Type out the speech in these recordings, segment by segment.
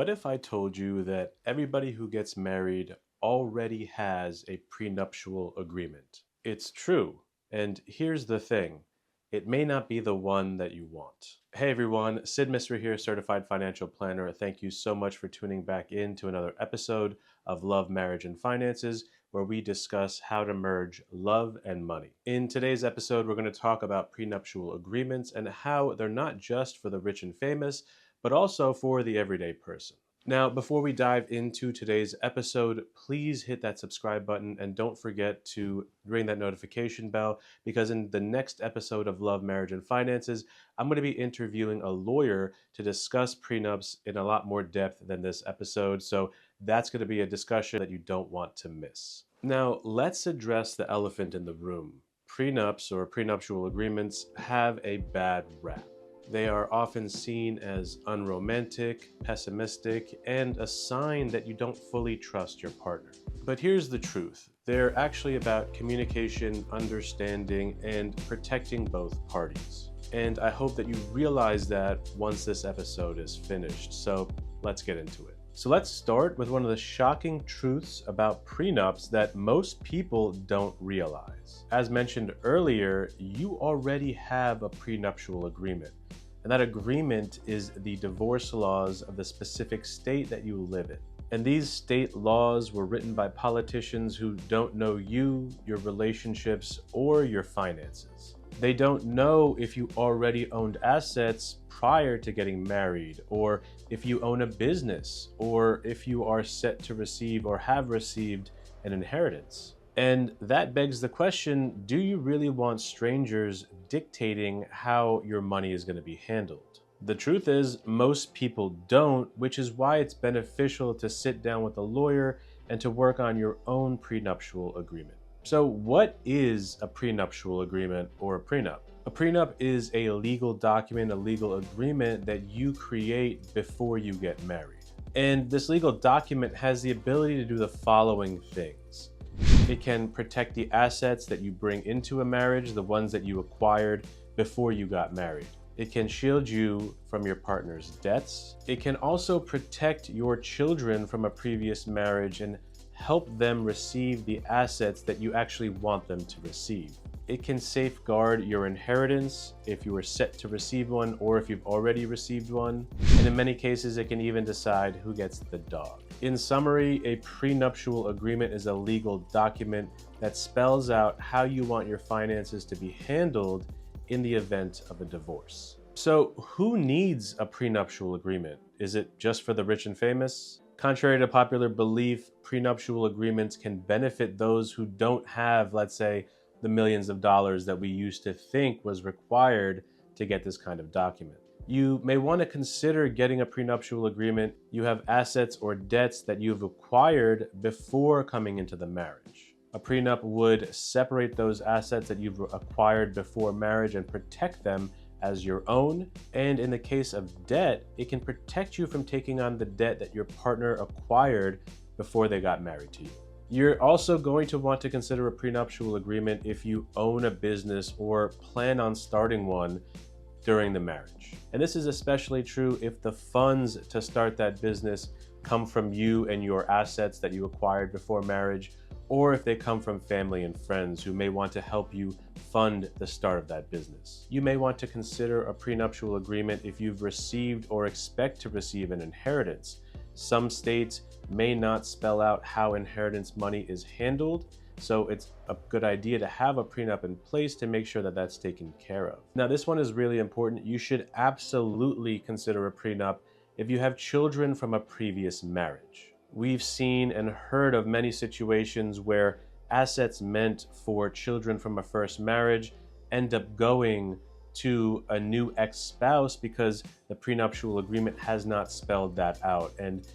What if I told you that everybody who gets married already has a prenuptial agreement? It's true. And here's the thing, it may not be the one that you want. Hey everyone, Sid Misra here, certified financial planner. Thank you so much for tuning back in to another episode of Love, Marriage, and Finances, where we discuss how to merge love and money. In today's episode, we're going to talk about prenuptial agreements and how they're not just for the rich and famous, but also for the everyday person. Now, before we dive into today's episode, please hit that subscribe button and don't forget to ring that notification bell, because in the next episode of Love, Marriage, and Finances, I'm going to be interviewing a lawyer to discuss prenups in a lot more depth than this episode. So that's going to be a discussion that you don't want to miss. Now, let's address the elephant in the room. Prenups or prenuptial agreements have a bad rap. They are often seen as unromantic, pessimistic, and a sign that you don't fully trust your partner. But here's the truth. They're actually about communication, understanding, and protecting both parties. And I hope that you realize that once this episode is finished. So let's get into it. So let's start with one of the shocking truths about prenups that most people don't realize. As mentioned earlier, you already have a prenuptial agreement. And that agreement is the divorce laws of the specific state that you live in. And these state laws were written by politicians who don't know you, your relationships, or your finances. They don't know if you already owned assets prior to getting married, or if you own a business, or if you are set to receive or have received an inheritance. And that begs the question, do you really want strangers dictating how your money is going to be handled? The truth is, most people don't, which is why it's beneficial to sit down with a lawyer and to work on your own prenuptial agreement. So what is a prenuptial agreement or a prenup? A prenup is a legal document, a legal agreement that you create before you get married. And this legal document has the ability to do the following things. It can protect the assets that you bring into a marriage, the ones that you acquired before you got married. It can shield you from your partner's debts. It can also protect your children from a previous marriage and help them receive the assets that you actually want them to receive. It can safeguard your inheritance if you are set to receive one or if you've already received one. And in many cases, it can even decide who gets the dog. In summary, a prenuptial agreement is a legal document that spells out how you want your finances to be handled in the event of a divorce. So who needs a prenuptial agreement? Is it just for the rich and famous? Contrary to popular belief, prenuptial agreements can benefit those who don't have, let's say, the millions of dollars that we used to think was required to get this kind of document. You may want to consider getting a prenuptial agreement. You have assets or debts that you've acquired before coming into the marriage. A prenup would separate those assets that you've acquired before marriage and protect them as your own. And in the case of debt, it can protect you from taking on the debt that your partner acquired before they got married to you. You're also going to want to consider a prenuptial agreement if you own a business or plan on starting one during the marriage. And this is especially true if the funds to start that business come from you and your assets that you acquired before marriage, or if they come from family and friends who may want to help you fund the start of that business. You may want to consider a prenuptial agreement if you've received or expect to receive an inheritance. Some states may not spell out how inheritance money is handled, so it's a good idea to have a prenup in place to make sure that that's taken care of. Now, this one is really important. You should absolutely consider a prenup if you have children from a previous marriage. We've seen and heard of many situations where assets meant for children from a first marriage end up going to a new ex-spouse because the prenuptial agreement has not spelled that out, and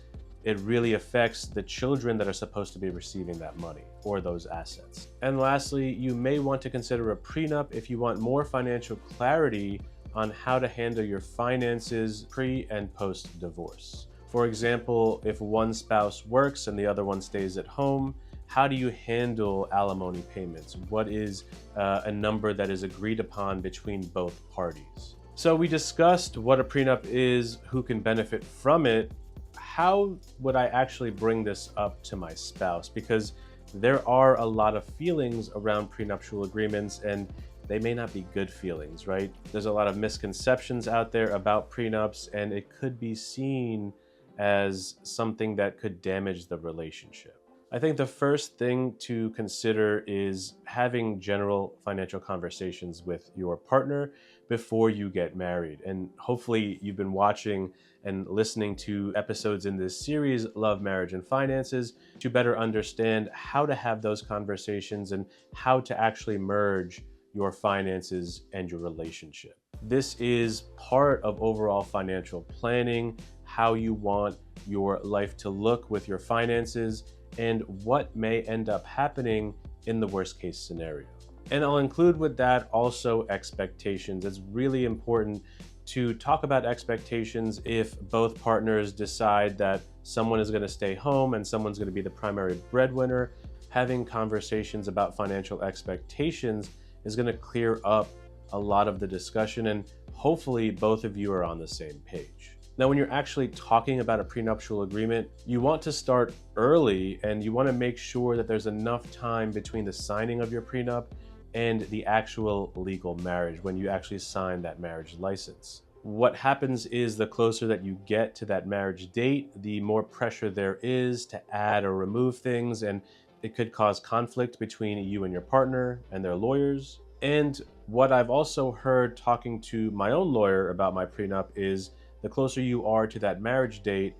it really affects the children that are supposed to be receiving that money or those assets. And lastly, you may want to consider a prenup if you want more financial clarity on how to handle your finances pre and post divorce. For example, if one spouse works and the other one stays at home, how do you handle alimony payments? What is a number that is agreed upon between both parties? So we discussed what a prenup is, who can benefit from it, how would I actually bring this up to my spouse? Because there are a lot of feelings around prenuptial agreements, and they may not be good feelings, right? There's a lot of misconceptions out there about prenups, and it could be seen as something that could damage the relationship. I think the first thing to consider is having general financial conversations with your partner before you get married. And hopefully, you've been watching and listening to episodes in this series, Love, Marriage, and Finances, to better understand how to have those conversations and how to actually merge your finances and your relationship. This is part of overall financial planning, how you want your life to look with your finances, and what may end up happening in the worst case scenario. And I'll include with that also expectations. It's really important to talk about expectations if both partners decide that someone is going to stay home and someone's going to be the primary breadwinner. Having conversations about financial expectations is going to clear up a lot of the discussion, and hopefully both of you are on the same page. Now, when you're actually talking about a prenuptial agreement, you want to start early, and you want to make sure that there's enough time between the signing of your prenup and the actual legal marriage, when you actually sign that marriage license. What happens is the closer that you get to that marriage date, the more pressure there is to add or remove things, and it could cause conflict between you and your partner and their lawyers. And what I've also heard talking to my own lawyer about my prenup is the closer you are to that marriage date,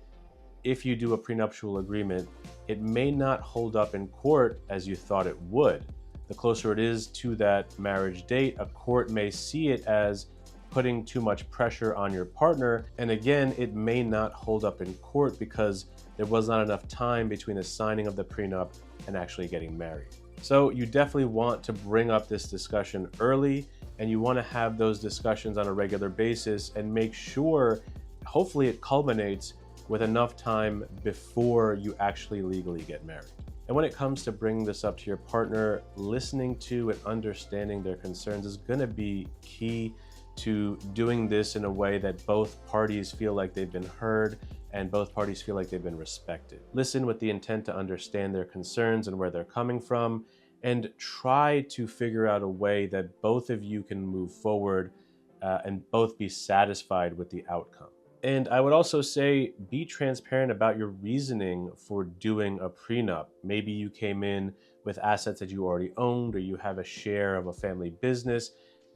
if you do a prenuptial agreement, it may not hold up in court as you thought it would. The closer it is to that marriage date, a court may see it as putting too much pressure on your partner. And again, it may not hold up in court because there was not enough time between the signing of the prenup and actually getting married. So you definitely want to bring up this discussion early, and you want to have those discussions on a regular basis and make sure, hopefully it culminates with enough time before you actually legally get married. And when it comes to bringing this up to your partner, listening to and understanding their concerns is going to be key to doing this in a way that both parties feel like they've been heard and both parties feel like they've been respected. Listen with the intent to understand their concerns and where they're coming from, and try to figure out a way that both of you can move forward and both be satisfied with the outcome. And I would also say, be transparent about your reasoning for doing a prenup. Maybe you came in with assets that you already owned, or you have a share of a family business.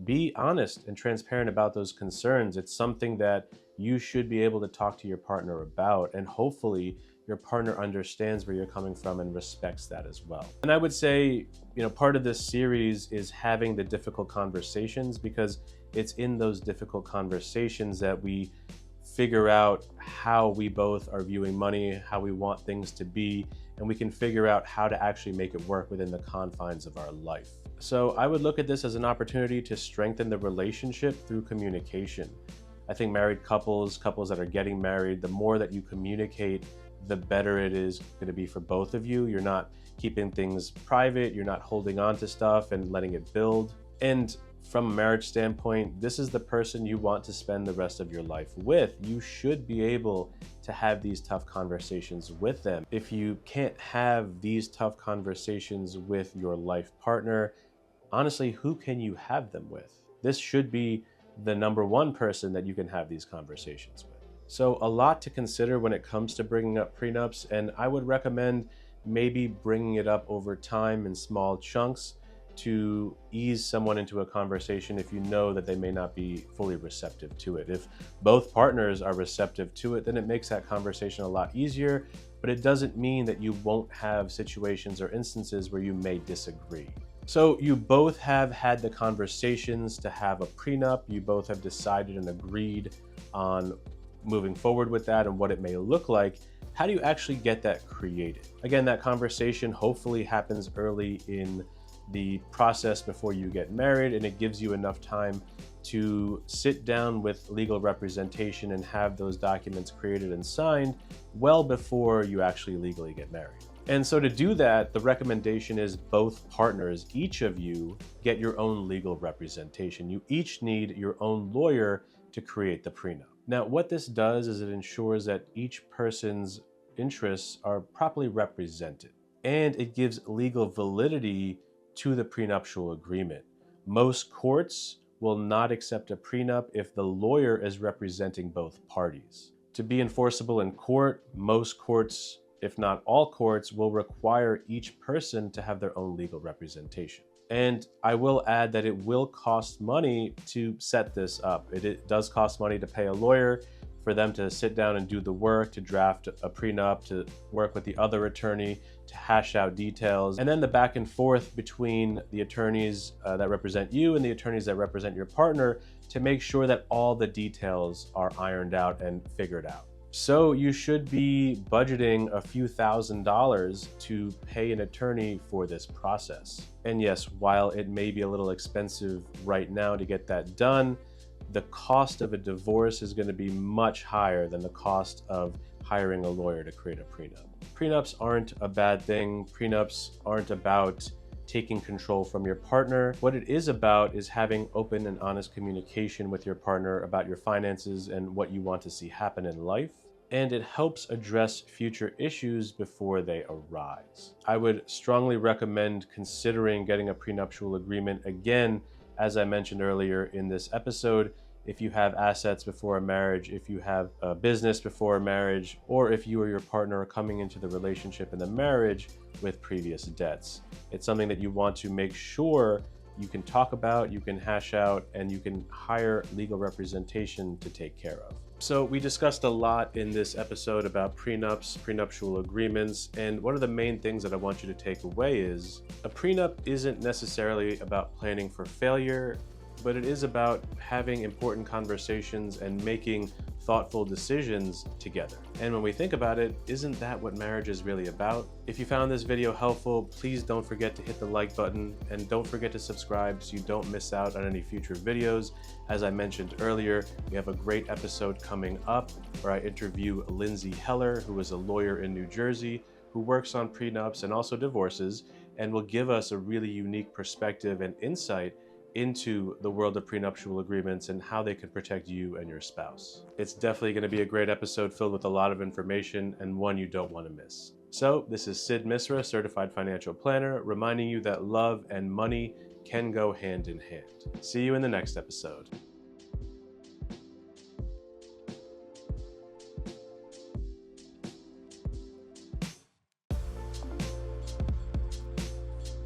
Be honest and transparent about those concerns. It's something that you should be able to talk to your partner about, and hopefully your partner understands where you're coming from and respects that as well. And I would say, part of this series is having the difficult conversations, because it's in those difficult conversations that we figure out how we both are viewing money, how we want things to be, and we can figure out how to actually make it work within the confines of our life. So I would look at this as an opportunity to strengthen the relationship through communication. I think married couples that are getting married, the more that you communicate, the better it is going to be for both of you. You're not keeping things private, you're not holding on to stuff and letting it build. And from a marriage standpoint, this is the person you want to spend the rest of your life with. You should be able to have these tough conversations with them. If you can't have these tough conversations with your life partner, honestly, who can you have them with? This should be the number one person that you can have these conversations with. So a lot to consider when it comes to bringing up prenups, and I would recommend maybe bringing it up over time in small chunks to ease someone into a conversation if you know that they may not be fully receptive to it. If both partners are receptive to it, then it makes that conversation a lot easier, but it doesn't mean that you won't have situations or instances where you may disagree. So you both have had the conversations to have a prenup, you both have decided and agreed on moving forward with that and what it may look like. How do you actually get that created? Again, that conversation hopefully happens early in the process before you get married, and it gives you enough time to sit down with legal representation and have those documents created and signed well before you actually legally get married. And so to do that, the recommendation is both partners, each of you, get your own legal representation. You each need your own lawyer to create the prenup. Now, what this does is it ensures that each person's interests are properly represented, and it gives legal validity to the prenuptial agreement. Most courts will not accept a prenup if the lawyer is representing both parties. To be enforceable in court, most courts, if not all courts, will require each person to have their own legal representation. And I will add that it will cost money to set this up. It does cost money to pay a lawyer, for them to sit down and do the work, to draft a prenup, to work with the other attorney, to hash out details, and then the back and forth between the attorneys that represent you and the attorneys that represent your partner to make sure that all the details are ironed out and figured out. So you should be budgeting a few $1,000s to pay an attorney for this process. And yes, while it may be a little expensive right now to get that done, the cost of a divorce is going to be much higher than the cost of hiring a lawyer to create a prenup. Prenups aren't a bad thing. Prenups aren't about taking control from your partner. What it is about is having open and honest communication with your partner about your finances and what you want to see happen in life. And it helps address future issues before they arise. I would strongly recommend considering getting a prenuptial agreement. Again, as I mentioned earlier in this episode, if you have assets before a marriage, if you have a business before a marriage, or if you or your partner are coming into the relationship and the marriage with previous debts. It's something that you want to make sure you can talk about, you can hash out, and you can hire legal representation to take care of. So we discussed a lot in this episode about prenups, prenuptial agreements, and one of the main things that I want you to take away is a prenup isn't necessarily about planning for failure, but it is about having important conversations and making thoughtful decisions together. And when we think about it, isn't that what marriage is really about? If you found this video helpful, please don't forget to hit the like button and don't forget to subscribe so you don't miss out on any future videos. As I mentioned earlier, we have a great episode coming up where I interview Lindsay Heller, who is a lawyer in New Jersey who works on prenups and also divorces, and will give us a really unique perspective and insight into the world of prenuptial agreements and how they can protect you and your spouse. It's definitely going to be a great episode filled with a lot of information and one you don't want to miss. So this is Sid Misra, Certified Financial Planner, reminding you that love and money can go hand in hand. See you in the next episode.